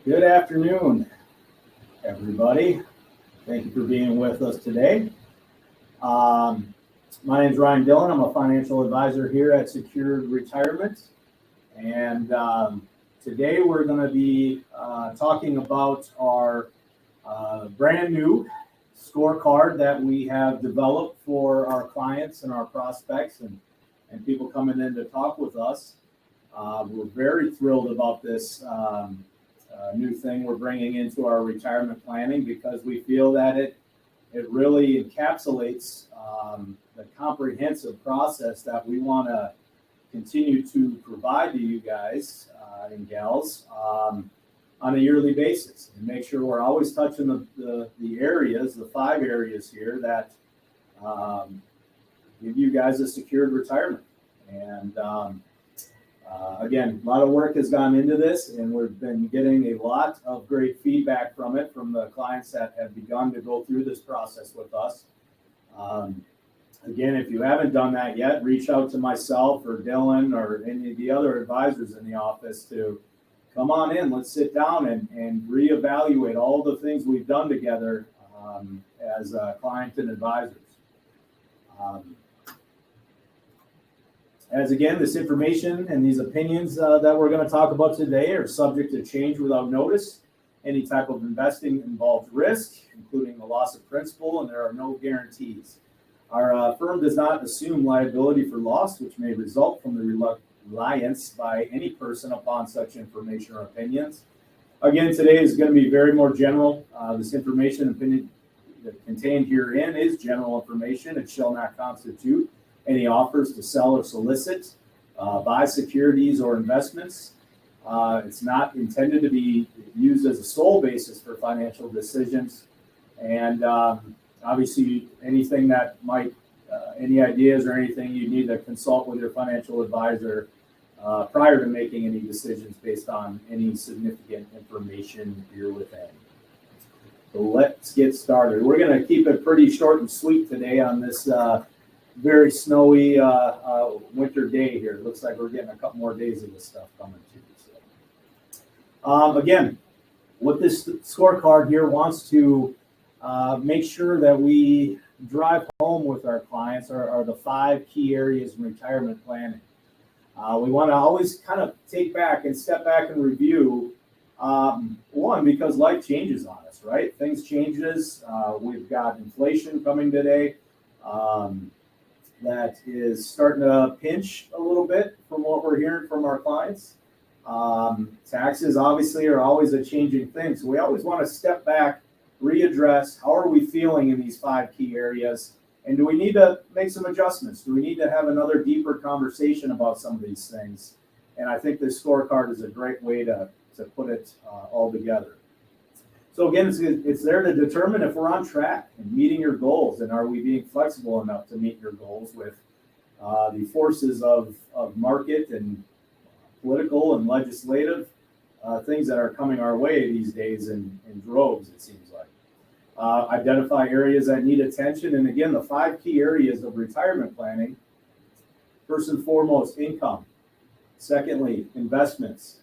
Good afternoon, everybody. Thank you for being with us today. My name is Ryan Dillon. I'm a financial advisor here at Secured Retirement. And today we're going to be talking about our brand new scorecard that we have developed for our clients and our prospects and people coming in to talk with us. We're very thrilled about this new thing we're bringing into our retirement planning because we feel that it really encapsulates the comprehensive process that we want to continue to provide to you guys and gals on a yearly basis, and make sure we're always touching the areas, the 5 areas here that give you guys a secured retirement. And again, a lot of work has gone into this, and we've been getting a lot of great feedback from it from the clients that have begun to go through this process with us. Again, if you haven't done that yet, reach out to myself or Dylan or any of the other advisors in the office to come on in. Let's sit down and reevaluate all the things we've done together as clients and advisors. As again, this information and these opinions that we're going to talk about today are subject to change without notice. Any type of investing involves risk, including the loss of principal, and there are no guarantees. Our firm does not assume liability for loss, which may result from the reliance by any person upon such information or opinions. Again, today is going to be very more general. This information and opinion contained herein is general information. It shall not constitute any offers to sell or solicit, buy securities or investments. It's not intended to be used as a sole basis for financial decisions. And obviously, anything that might, any ideas or anything, you need to consult with your financial advisor prior to making any decisions based on any significant information here within. So let's get started. We're going to keep it pretty short and sweet today on this very snowy winter day here. It looks like we're getting a couple more days of this stuff coming too. So, again, what this scorecard here wants to make sure that we drive home with our clients are the 5 key areas in retirement planning. We want to always kind of take back and step back and review. One, because life changes on us, right? Things changes. We've got inflation coming today. That is starting to pinch a little bit from what we're hearing from our clients. Taxes obviously are always a changing thing. So we always want to step back, readdress, how are we feeling in these 5 key areas? And do we need to make some adjustments? Do we need to have another deeper conversation about some of these things? And I think this scorecard is a great way to put it all together. So again, it's there to determine if we're on track and meeting your goals, and are we being flexible enough to meet your goals with the forces of market and political and legislative things that are coming our way these days in droves, it seems like. Identify areas that need attention, and again, the 5 key areas of retirement planning. First and foremost, income. Secondly, investments.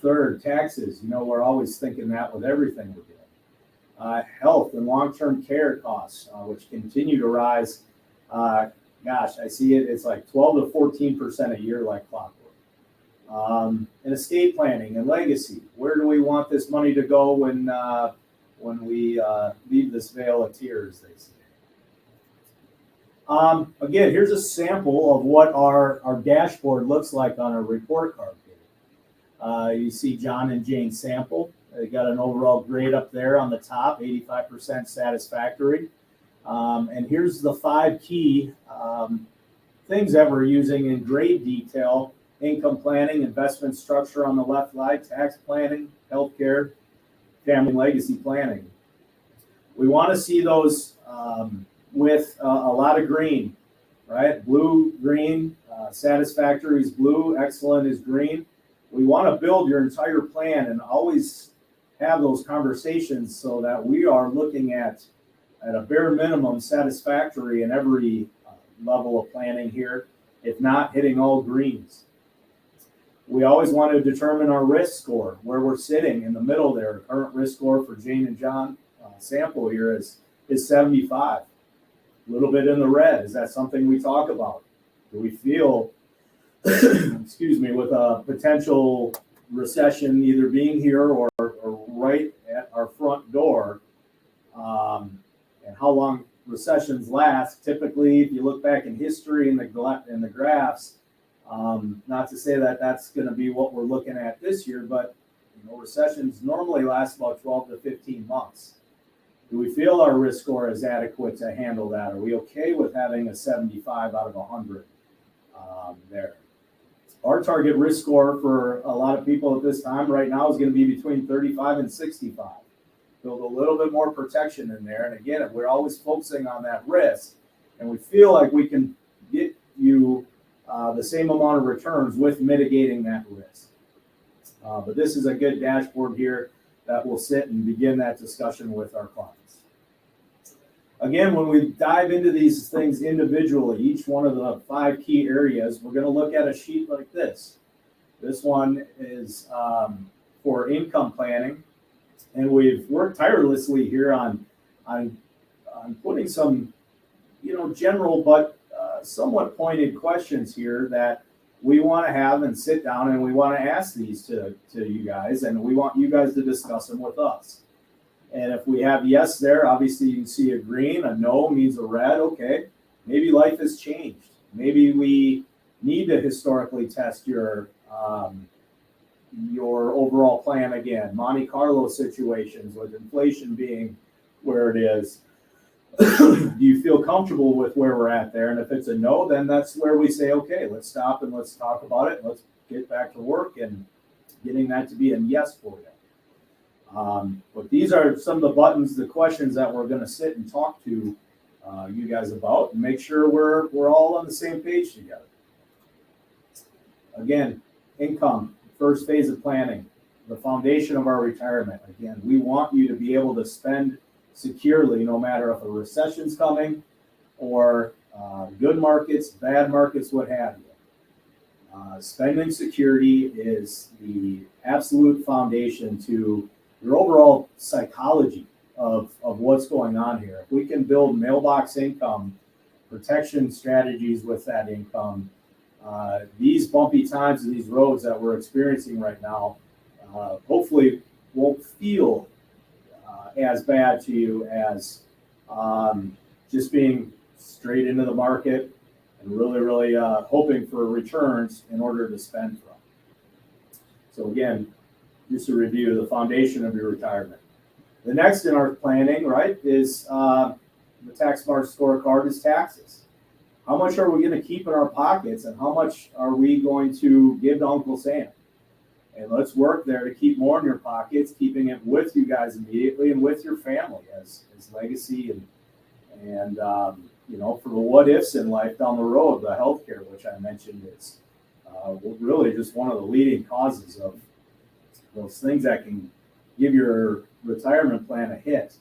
Third, taxes. You know, we're always thinking that with everything we're doing. Health and long-term care costs, which continue to rise. Gosh, I see it. It's like 12 to 14% a year, like clockwork. And estate planning and legacy. Where do we want this money to go when we leave this vale of tears, they say. Again, here's a sample of what our dashboard looks like on our report card. You see John and Jane Sample. They got an overall grade up there on the top, 85% satisfactory. And here's the 5 key things that we're using in great detail: income planning, investment structure on the left side, tax planning, healthcare, family legacy planning. We want to see those with a lot of green, right? Blue, green, satisfactory is blue, excellent is green. We want to build your entire plan and always have those conversations so that we are looking at a bare minimum satisfactory in every level of planning here, if not hitting all greens. We always want to determine our risk score, where we're sitting in the middle there. Current risk score for Jane and John sample here is 75. A little bit in the red. Is that something we talk about? Do we feel, excuse me, with a potential recession either being here or right at our front door, and how long recessions last? Typically, if you look back in history in the graphs, not to say that that's going to be what we're looking at this year, but recessions normally last about 12 to 15 months. Do we feel our risk score is adequate to handle that? Are we okay with having a 75 out of 100 there? Our target risk score for a lot of people at this time right now is going to be between 35 and 65. Build a little bit more protection in there. And again, we're always focusing on that risk, and we feel like we can get you the same amount of returns with mitigating that risk. But this is a good dashboard here that will sit and begin that discussion with our clients. Again, when we dive into these things individually, each one of the 5 key areas, we're going to look at a sheet like this. This one is for income planning, and we've worked tirelessly here on putting some, general but somewhat pointed questions here that we want to have and sit down and we want to ask these to you guys, and we want you guys to discuss them with us. And if we have yes there, obviously you can see a green. A no means a red. Okay, maybe life has changed. Maybe we need to historically test your overall plan again. Monte Carlo situations with inflation being where it is. Do you feel comfortable with where we're at there? And if it's a no, then that's where we say, okay, let's stop and let's talk about it. Let's get back to work and getting that to be a yes for you. But these are some of the buttons, the questions that we're going to sit and talk to you guys about and make sure we're all on the same page together. Again, income, first phase of planning, the foundation of our retirement. Again, we want you to be able to spend securely no matter if a recession's coming or good markets, bad markets, what have you. Spending security is the absolute foundation to your overall psychology of what's going on here. If we can build mailbox income, protection strategies with that income, these bumpy times and these roads that we're experiencing right now, hopefully won't feel as bad to you as just being straight into the market and really hoping for returns in order to spend from. So again, just to review the foundation of your retirement. The next in our planning, right, is the tax smart scorecard is taxes. How much are we going to keep in our pockets and how much are we going to give to Uncle Sam? And let's work there to keep more in your pockets, keeping it with you guys immediately and with your family as legacy and for the what ifs in life down the road. The healthcare, which I mentioned, is really just one of the leading causes of those things that can give your retirement plan a hit.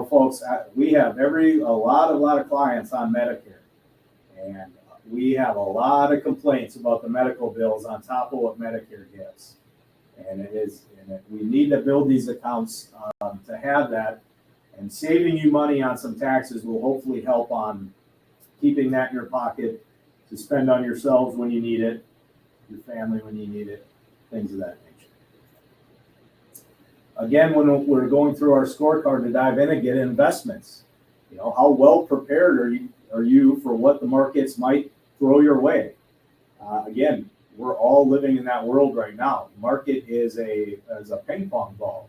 Folks, we have a lot of clients on Medicare, and we have a lot of complaints about the medical bills on top of what Medicare gives. And we need to build these accounts to have that, and saving you money on some taxes will hopefully help on keeping that in your pocket to spend on yourselves when you need it, your family when you need it, things of that nature. Again, when we're going through our scorecard to dive in and get investments, how well prepared are you for what the markets might throw your way? Again, we're all living in that world right now. The market is a ping pong ball.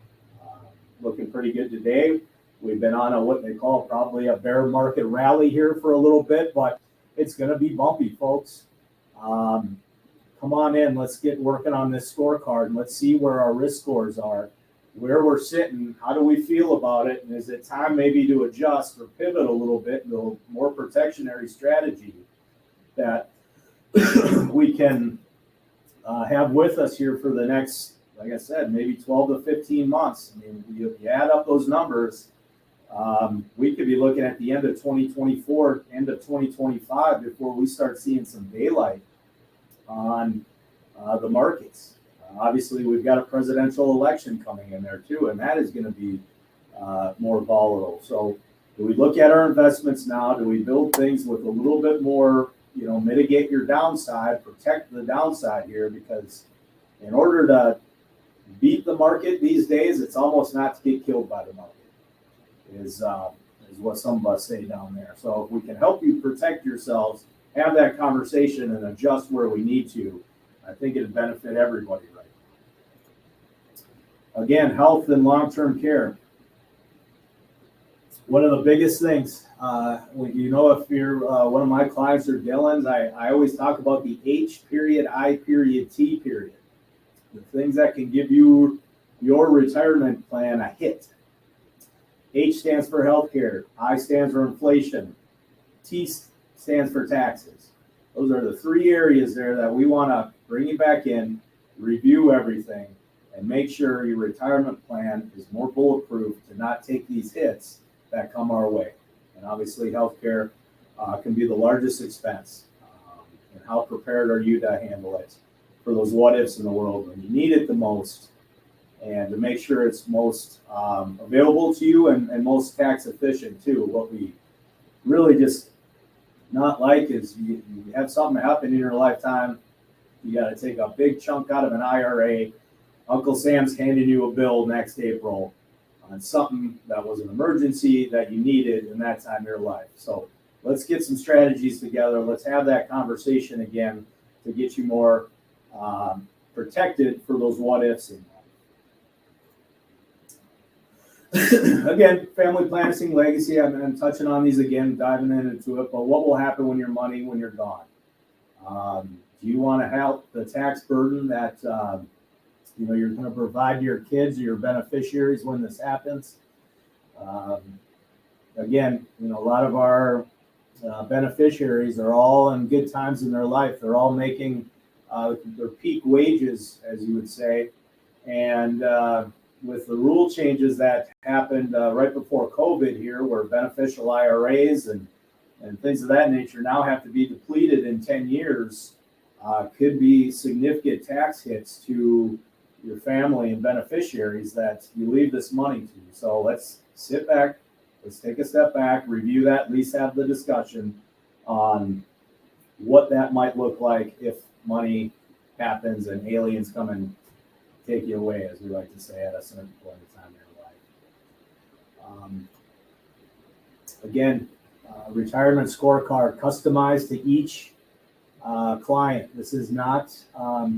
Looking pretty good today. We've been on what they call probably a bear market rally here for a little bit, but it's going to be bumpy, folks. Come on in. Let's get working on this scorecard and let's see where our risk scores are, where we're sitting, how do we feel about it, and is it time maybe to adjust or pivot a little bit into a more protectionary strategy that we can have with us here for the next, like I said, maybe 12 to 15 months. I mean, you add up those numbers, we could be looking at the end of 2024, end of 2025 before we start seeing some daylight on the markets. Obviously, we've got a presidential election coming in there too, and that is going to be more volatile. So do we look at our investments now? Do we build things with a little bit more, mitigate your downside, protect the downside here? Because in order to beat the market these days, it's almost not to get killed by the market, is what some of us say down there. So if we can help you protect yourselves, have that conversation and adjust where we need to, I think it'd benefit everybody, right? Again, health and long-term care. One of the biggest things, if you're one of my clients or Dylan's, I always talk about the H period, I period, T period. The things that can give you your retirement plan a hit. H stands for healthcare, I stands for inflation, T stands for taxes. Those are the three areas there that we want to bring you back in, review everything, and make sure your retirement plan is more bulletproof to not take these hits that come our way. And obviously healthcare can be the largest expense. And how prepared are you to handle it for those what ifs in the world when you need it the most, and to make sure it's most available to you and most tax efficient too. What we really just not like is you have something happen in your lifetime, you got to take a big chunk out of an IRA. Uncle Sam's handing you a bill next April on something that was an emergency that you needed in that time of your life. So let's get some strategies together. Let's have that conversation again to get you more protected for those what ifs. Again, family planning, legacy. I'm touching on these again, diving into it. But what will happen when you're gone? Do you want to help the tax burden that you're going to provide to your kids or your beneficiaries when this happens? Again, a lot of our beneficiaries are all in good times in their life. They're all making their peak wages, as you would say, and with the rule changes that happened right before COVID here, where beneficial IRAs and things of that nature now have to be depleted in 10 years, could be significant tax hits to your family and beneficiaries that you leave this money to. So let's sit back, let's take a step back, review that, at least have the discussion on what that might look like if money happens and aliens come and take you away, as we like to say, at a certain point in time in your life. Again, retirement scorecard customized to each client. This is not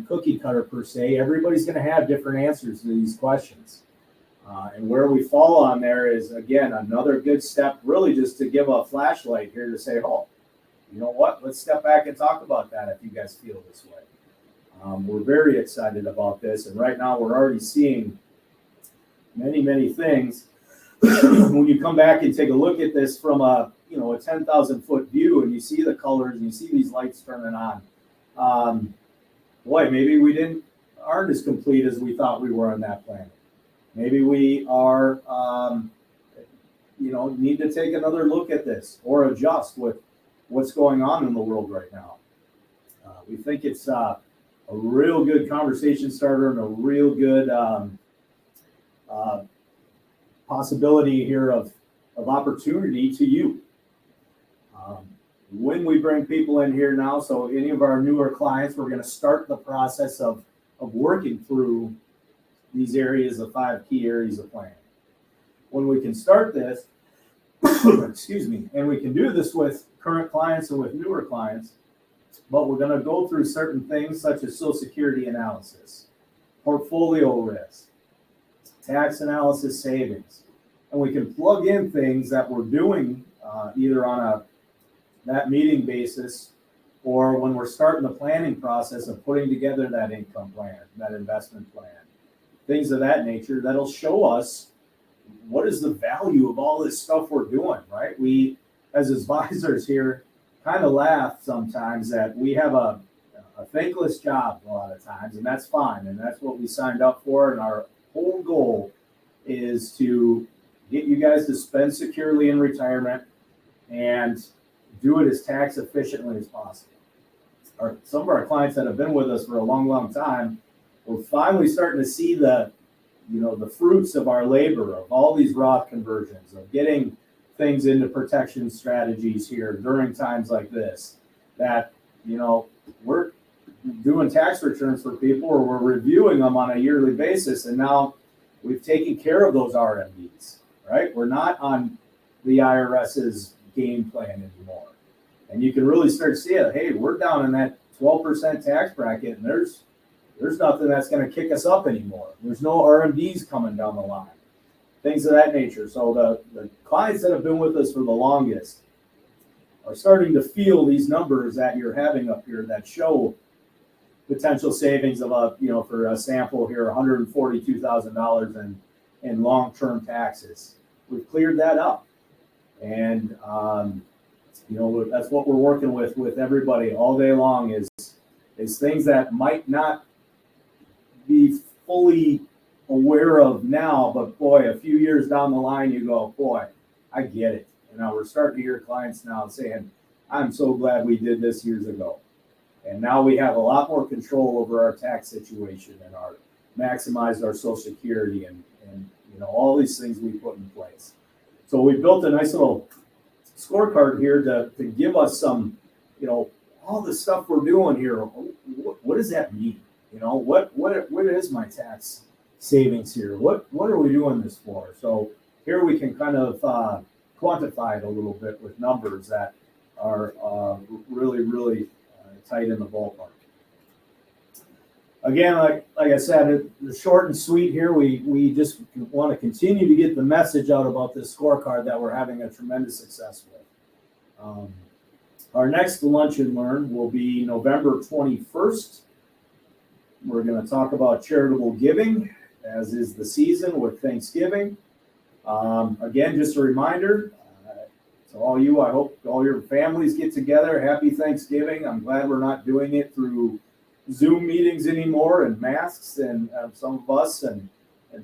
cookie cutter per se. Everybody's going to have different answers to these questions. And where we fall on there is, again, another good step, really just to give a flashlight here to say, oh, you know what? Let's step back and talk about that if you guys feel this way. We're very excited about this, and right now we're already seeing many things. When you come back and take a look at this from a 10,000 foot view, and you see the colors and you see these lights turning on, maybe we aren't as complete as we thought we were on that planet. Maybe we are, need to take another look at this or adjust with what's going on in the world right now. We think it's a real good conversation starter and a real good possibility here of opportunity to you. When we bring people in here now, so any of our newer clients, we're going to start the process of working through these areas, the 5 key areas of planning. When we can start this, excuse me, and we can do this with current clients and with newer clients, but we're going to go through certain things such as Social Security analysis, portfolio risk, tax analysis, savings. And we can plug in things that we're doing either on that meeting basis or when we're starting the planning process of putting together that income plan, that investment plan, things of that nature that'll show us what is the value of all this stuff we're doing, right? We, as advisors here, kind of laugh sometimes that we have a thankless job a lot of times, and that's fine, and that's what we signed up for, and our whole goal is to get you guys to spend securely in retirement and do it as tax efficiently as possible. some of our clients that have been with us for a long, long time, we're finally starting to see the fruits of our labor, of all these Roth conversions, of getting things into protection strategies here during times like this, that, we're doing tax returns for people, or we're reviewing them on a yearly basis. And now we've taken care of those RMDs, right? We're not on the IRS's game plan anymore. And you can really start seeing, hey, we're down in that 12% tax bracket, and there's nothing that's going to kick us up anymore. There's no RMDs coming down the line, things of that nature. So the clients that have been with us for the longest are starting to feel these numbers that you're having up here that show potential savings of for a sample here, $142,000 in long-term taxes. We've cleared that up, and that's what we're working with everybody all day long is things that might not be fully aware of now, but boy, a few years down the line, you go, boy, I get it. We're starting to hear clients now saying, I'm so glad we did this years ago. And now we have a lot more control over our tax situation and maximized our Social Security and all these things we put in place. So we built a nice little scorecard here to give us some, all the stuff we're doing here. What does that mean? What is my tax savings here? What are we doing this for? So here we can kind of quantify it a little bit with numbers that are really, really tight in the ballpark. Again, like I said, the short and sweet here. We just want to continue to get the message out about this scorecard that we're having a tremendous success with. Our next Lunch and Learn will be November 21st. We're going to talk about charitable giving, as is the season with Thanksgiving. Again, just a reminder to all you, I hope all your families get together. Happy Thanksgiving. I'm glad we're not doing it through Zoom meetings anymore and masks and some of us and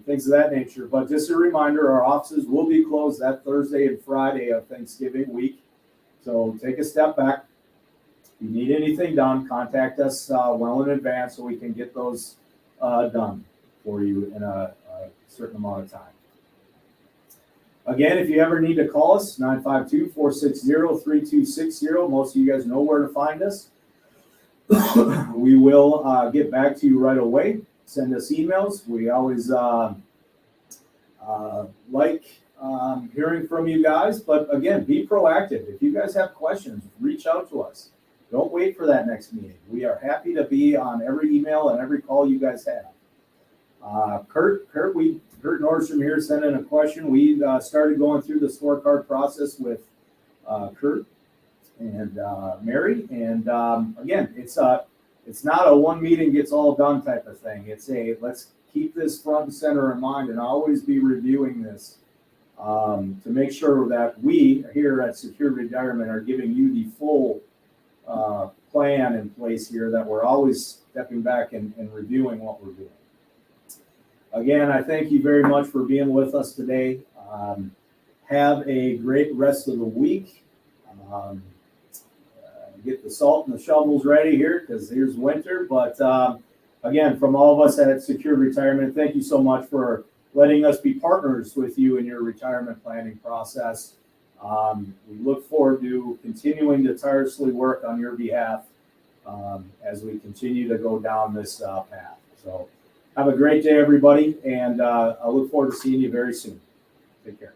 things of that nature. But just a reminder, our offices will be closed that Thursday and Friday of Thanksgiving week. So take a step back. If you need anything done, contact us well in advance so we can get those done for you in a certain amount of time. Again, if you ever need to call us, 952-460-3260. Most of you guys know where to find us. We will get back to you right away. Send us emails. We always like hearing from you guys. But again, be proactive. If you guys have questions, reach out to us. Don't wait for that next meeting. We are happy to be on every email and every call you guys have. Kurt Nordstrom here sent in a question. We started going through the scorecard process with Kurt and Mary. And again, it's not a one meeting gets all done type of thing. It's let's keep this front and center in mind and always be reviewing this to make sure that we here at Secure Retirement are giving you the full plan in place here, that we're always stepping back and reviewing what we're doing. Again, I thank you very much for being with us today. Have a great rest of the week. Get the salt and the shovels ready here because here's winter. But again, from all of us at Secure Retirement, thank you so much for letting us be partners with you in your retirement planning process. We look forward to continuing to tirelessly work on your behalf as we continue to go down this path. So have a great day, everybody, and I look forward to seeing you very soon. Take care.